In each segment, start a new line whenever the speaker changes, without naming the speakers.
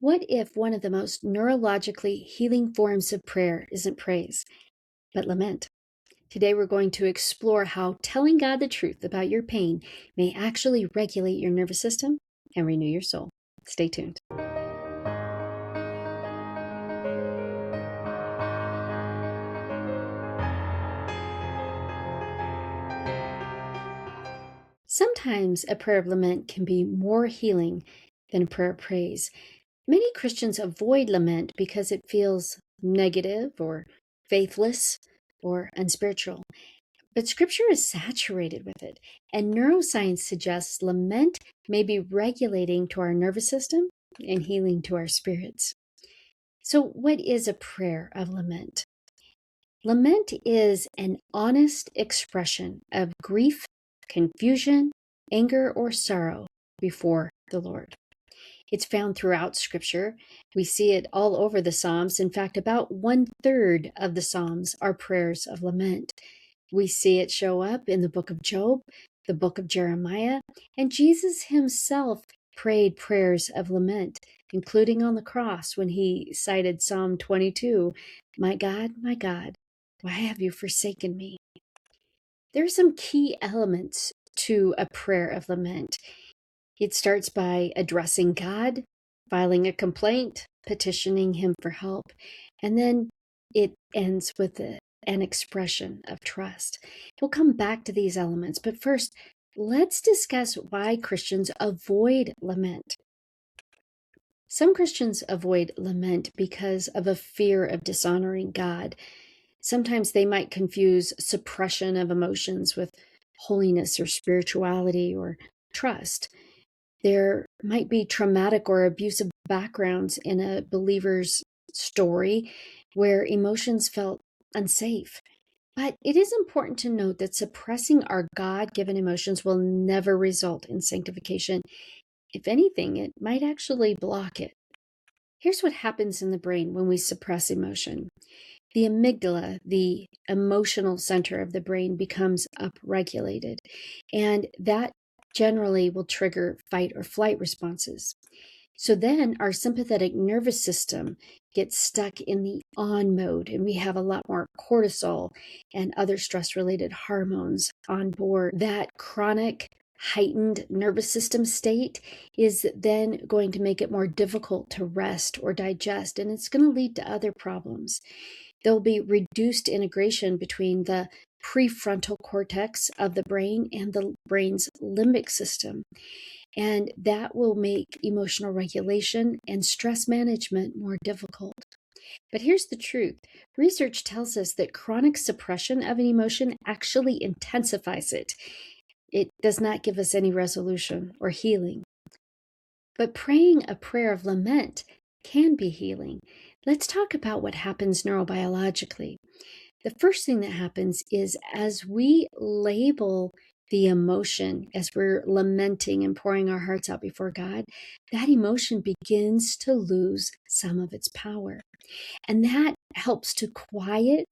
What if one of the most neurologically healing forms of prayer isn't praise, but lament? Today we're going to explore how telling God the truth about your pain may actually regulate your nervous system and renew your soul. Stay tuned. Sometimes a prayer of lament can be more healing than a prayer of praise. Many Christians avoid lament because it feels negative or faithless or unspiritual. But Scripture is saturated with it, and neuroscience suggests lament may be regulating to our nervous system and healing to our spirits. So, what is a prayer of lament? Lament is an honest expression of grief, confusion, anger, or sorrow before the Lord. It's found throughout Scripture. We see it all over the Psalms. In fact, about 1/3 of the Psalms are prayers of lament. We see it show up in the book of Job, the book of Jeremiah, and Jesus himself prayed prayers of lament, including on the cross when he cited Psalm 22, my God, why have you forsaken me?" There are some key elements to a prayer of lament. It starts by addressing God, filing a complaint, petitioning him for help, and then it ends with an expression of trust. We'll come back to these elements, but first, let's discuss why Christians avoid lament. Some Christians avoid lament because of a fear of dishonoring God. Sometimes they might confuse suppression of emotions with holiness or spirituality or trust. There might be traumatic or abusive backgrounds in a believer's story where emotions felt unsafe. But it is important to note that suppressing our God-given emotions will never result in sanctification. If anything, it might actually block it. Here's what happens in the brain when we suppress emotion. The amygdala, the emotional center of the brain, becomes upregulated, and that generally will trigger fight or flight responses. So then our sympathetic nervous system gets stuck in the on mode, and we have a lot more cortisol and other stress-related hormones on board. That chronic heightened nervous system state is then going to make it more difficult to rest or digest, and it's going to lead to other problems. There'll be reduced integration between the prefrontal cortex of the brain and the brain's limbic system. And that will make emotional regulation and stress management more difficult. But here's the truth. Research tells us that chronic suppression of an emotion actually intensifies it. It does not give us any resolution or healing. But praying a prayer of lament can be healing. Let's talk about what happens neurobiologically. The first thing that happens is as we label the emotion, as we're lamenting and pouring our hearts out before God, that emotion begins to lose some of its power. And that helps to quiet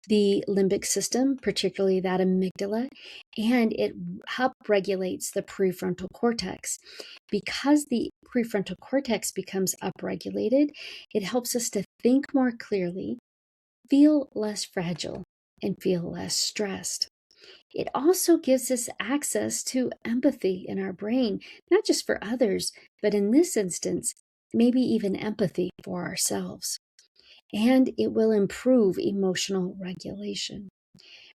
the limbic system, particularly that amygdala, and it upregulates the prefrontal cortex. Because the prefrontal cortex becomes upregulated, it helps us to think more clearly, feel less fragile, and feel less stressed. It also gives us access to empathy in our brain, not just for others, but in this instance, maybe even empathy for ourselves. And it will improve emotional regulation.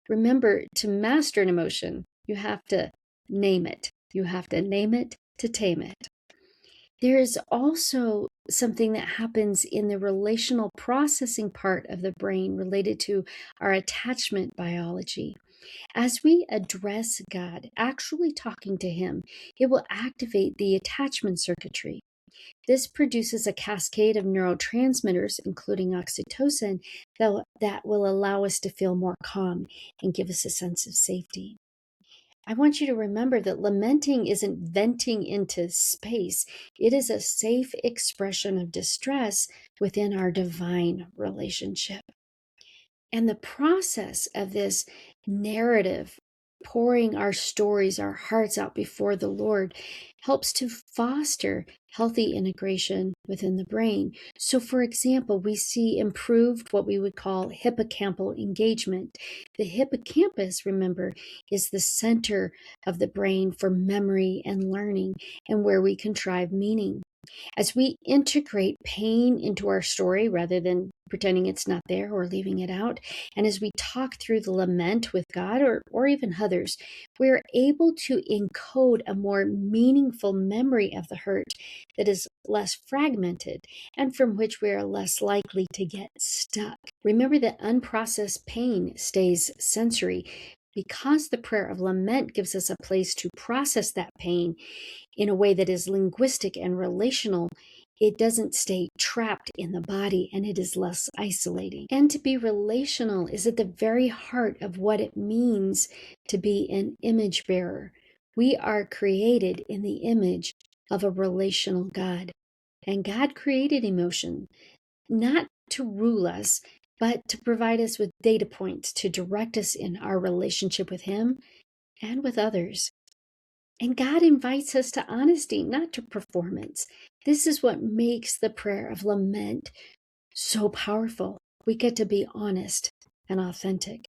Remember, to master an emotion, you have to name it. You have to name it to tame it. There is also something that happens in the relational processing part of the brain related to our attachment biology. As we address God, actually talking to Him, it will activate the attachment circuitry. This produces a cascade of neurotransmitters, including oxytocin, that will allow us to feel more calm and give us a sense of safety. I want you to remember that lamenting isn't venting into space. It is a safe expression of distress within our divine relationship. And the process of this narrative pouring our stories, our hearts out before the Lord helps to foster healthy integration within the brain. So, for example, we see improved what we would call hippocampal engagement. The hippocampus, remember, is the center of the brain for memory and learning and where we contrive meaning. As we integrate pain into our story rather than pretending it's not there or leaving it out, and as we talk through the lament with God or even others, we're able to encode a more meaningful memory of the hurt that is less fragmented and from which we are less likely to get stuck. Remember that unprocessed pain stays sensory. Because the prayer of lament gives us a place to process that pain in a way that is linguistic and relational, it doesn't stay trapped in the body and it is less isolating. And to be relational is at the very heart of what it means to be an image bearer. We are created in the image of a relational God. And God created emotion, not to rule us, but to provide us with data points to direct us in our relationship with Him and with others. And God invites us to honesty, not to performance. This is what makes the prayer of lament so powerful. We get to be honest and authentic.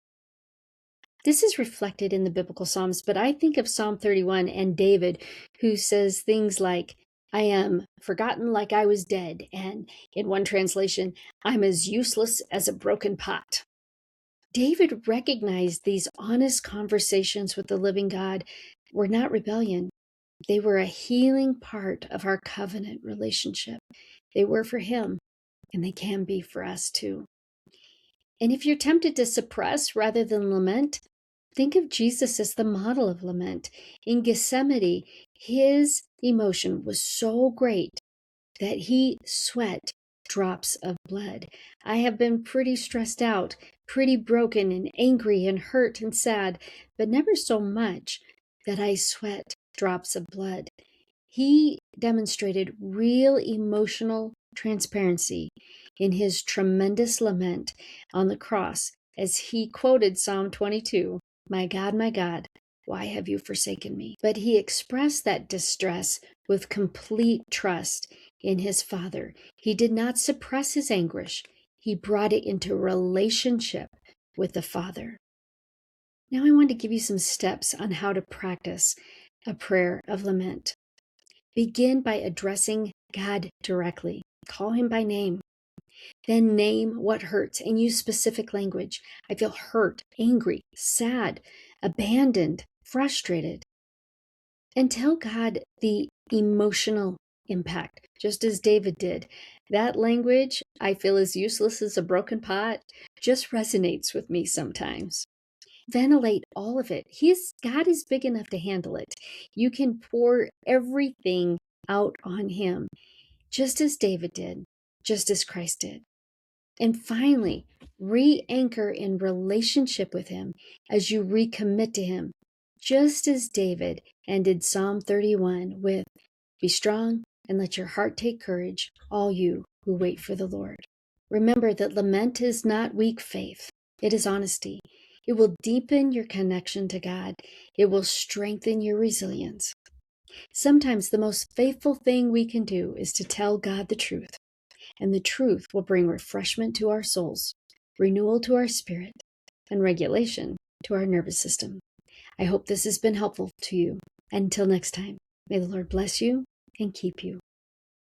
This is reflected in the biblical Psalms, but I think of Psalm 31 and David, who says things like, I am forgotten like I was dead. And in one translation, I'm as useless as a broken pot. David recognized these honest conversations with the living God were not rebellion. They were a healing part of our covenant relationship. They were for him, and they can be for us too. And if you're tempted to suppress rather than lament, think of Jesus as the model of lament. In Gethsemane, his emotion was so great that he sweat drops of blood. I have been pretty stressed out, pretty broken and angry and hurt and sad, but never so much that I sweat drops of blood. He demonstrated real emotional transparency in his tremendous lament on the cross as he quoted Psalm 22, my God, why have you forsaken me? But he expressed that distress with complete trust in his Father. He did not suppress his anguish. He brought it into relationship with the Father. Now I want to give you some steps on how to practice a prayer of lament. Begin by addressing God directly. Call him by name. Then name what hurts and use specific language. I feel hurt, angry, sad, abandoned, frustrated. And tell God the emotional impact, just as David did. That language, I feel as useless as a broken pot, just resonates with me sometimes. Ventilate all of it. God is big enough to handle it. You can pour everything out on him, just as David did, just as Christ did. And finally, re-anchor in relationship with him as you recommit to him, just as David ended Psalm 31 with, be strong and let your heart take courage, all you who wait for the Lord. Remember that lament is not weak faith. It is honesty. It will deepen your connection to God. It will strengthen your resilience. Sometimes the most faithful thing we can do is to tell God the truth, and the truth will bring refreshment to our souls, renewal to our spirit, and regulation to our nervous system. I hope this has been helpful to you. Until next time, may the Lord bless you and keep you.